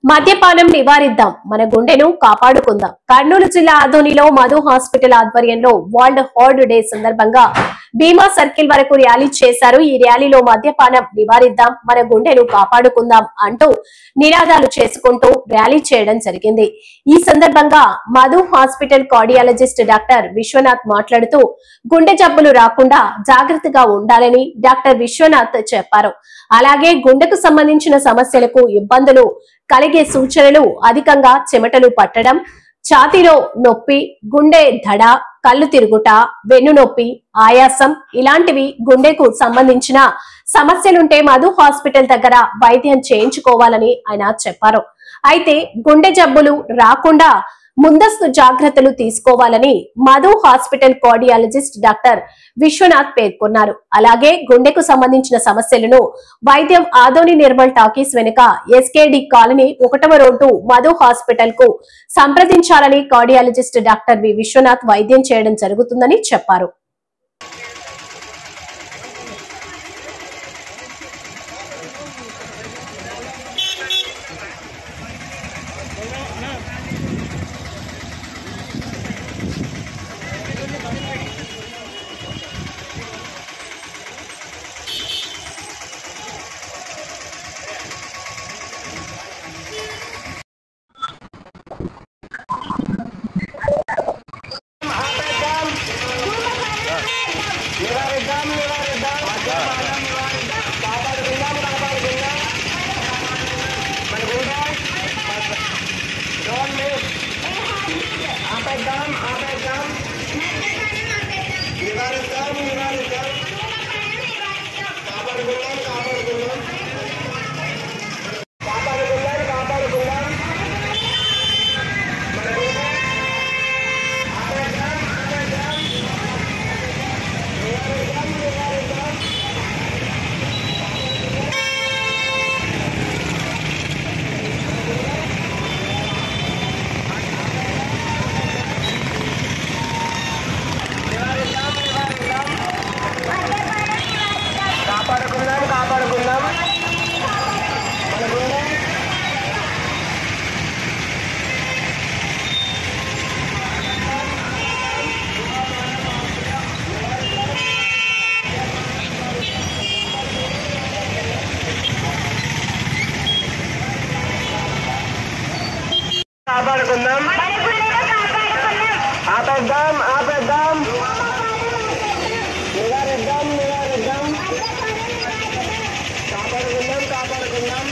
మద్యపానం నివారిద్దాం, మన గుండెను కాపాడుకుందాం. కర్నూలు జిల్లా ఆదోనిలో మధు హాస్పిటల్ ఆధ్వర్యంలో వరల్డ్ హార్ట్ డే సందర్భంగా భీమా సర్కిల్ వరకు ర్యాలీ చేశారు. ఈ ర్యాలీలో మద్యపానం నివారిద్దాం, మన గుండెను కాపాడుకుందాం అంటూ నినాదాలు చేసుకుంటూ ర్యాలీ చేయడం జరిగింది. ఈ సందర్భంగా Madhu hospital cardiologist doctor Viswanath మాట్లాడుతూ గుండె జబ్బులు రాకుండా జాగ్రత్తగా ఉండాలని డాక్టర్ విశ్వనాథ్ చెప్పారు. అలాగే గుండెకు సంబంధించిన సమస్యలకు ఇబ్బందులు కలిగే సూచనలు అధికంగా చెమటలు పట్టడం, ఛాతీలో నొప్పి, గుండె దడ, కళ్ళు తిరుగుట, వెన్ను నొప్పి, ఆయాసం ఇలాంటివి గుండెకు సంబంధించిన సమస్యలుంటే మధు హాస్పిటల్ దగ్గర వైద్యం చేయించుకోవాలని ఆయన చెప్పారు. అయితే గుండె జబ్బులు రాకుండా ముందస్తు జాగ్రత్తలు తీసుకోవాలని Madhu hospital cardiologist doctor Viswanath పేర్కొన్నారు. అలాగే గుండెకు సంబంధించిన సమస్యలను వైద్యం ఆదోని నిర్మల్ టాకీస్ వెనుక ఎస్కేడి కాలనీ 1వ రోడ్డు మధు హాస్పిటల్ కు సంప్రదించాలని కార్డియాలజిస్ట్ డాక్టర్ వి విశ్వనాథ్ వైద్యం చేయడం జరుగుతుందని చెప్పారు. కాపాడుకుందాం, ఆపేద్దాం, ఆపేద్దాం, నివారిద్దాం, నివారిద్దాం, కాపాడుకుందాం, కాపాడుకుందాం.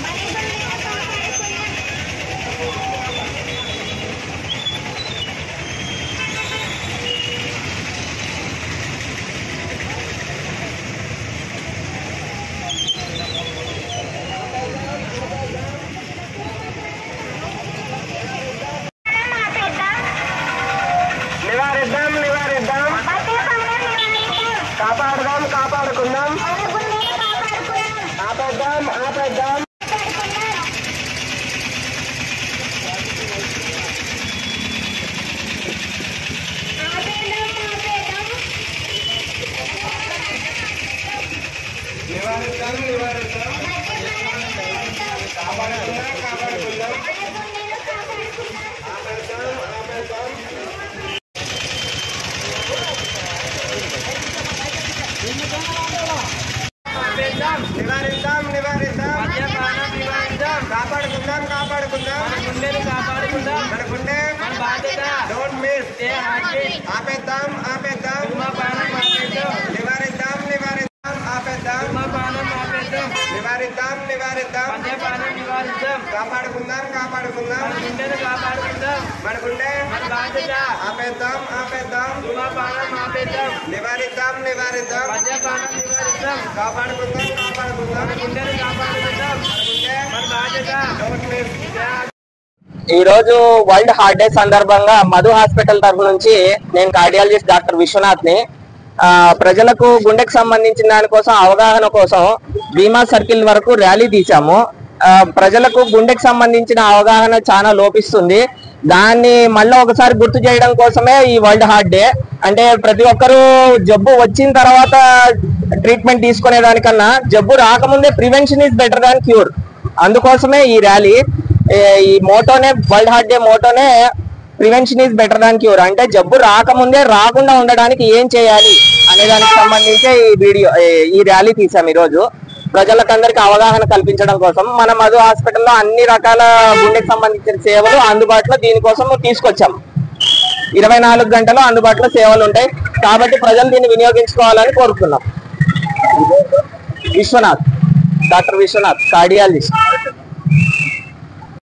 నివారిద్దాం, నివారిద్దాం, కాపాడుదాం, కాపాడుకుందాం, ఆపేద్దాం, ఆపేద్దాం. నివారిద్దాం, నివారిద్దాం, కాపాడుకుందాం, కాపాడుకుందాం, ఆపేద్దాం, ఆపేద్దాం. నివారిద్దాం, నివారిద్దాం, కాపాడుకుందాం, కాపాడుకుందాం, గుండెను కాపాడుకుందాం, మన గుండె మన బాధ్యత, డోంట్ మిస్, ఆపేద్దాం, ఆపేద్దాం, నివారిద్దాం, నివారిద్దాం, ఆపేద్దాం, నివారిద్దాం, నివారిద్దాం, కాపాడుకుందాం, కాపాడుకుందాం, గుండెను కాపాడుకుందాం, మన గుండె మన బాధ్యత, ఆపేద్దాం, ఆపేద్దాం, నివారిద్దాం, నివారిద్దాం, కాపాడుకుందాం, కాపాడుకుందాం, గుండెను కాపాడుకుందాం, మన బాధ్యత, డోంట్ మిస్. ఈ రోజు వరల్డ్ హార్ట్ డే సందర్భంగా మధు హాస్పిటల్ తరఫు నుంచి నేను కార్డియాలజిస్ట్ డాక్టర్ విశ్వనాథ్ ని ప్రజలకు గుండెకు సంబంధించిన దానికోసం అవగాహన కోసం భీమా సర్కిల్ వరకు ర్యాలీ తీసాము. ప్రజలకు గుండెకు సంబంధించిన అవగాహన చాలా లోపిస్తుంది. దాన్ని మళ్ళీ ఒకసారి గుర్తు చేయడం కోసమే ఈ వరల్డ్ హార్ట్ డే. అంటే ప్రతి ఒక్కరూ జబ్బు వచ్చిన తర్వాత ట్రీట్మెంట్ తీసుకునే దానికన్నా జబ్బు రాకముందే prevention is better than cure. అందుకోసమే ఈ ర్యాలీ. ఈ మోటోనే, వరల్డ్ హార్ట్ డే మోటోనే prevention is better than cure, అంటే జబ్బు రాకముందే రాకుండా ఉండడానికి ఏం చేయాలి అనే దానికి సంబంధించి ఈ ర్యాలీ తీసాం. ఈ రోజు ప్రజలకందరికి అవగాహన కల్పించడం కోసం మన మధు హాస్పిటల్లో అన్ని రకాల గుండెకి సంబంధించిన సేవలు అందుబాటులో దీనికోసం తీసుకొచ్చాం. 24 గంటలు అందుబాటులో సేవలు ఉంటాయి కాబట్టి ప్రజలు దీన్ని వినియోగించుకోవాలని కోరుతున్నాం. Viswanath, doctor Viswanath, cardiologist.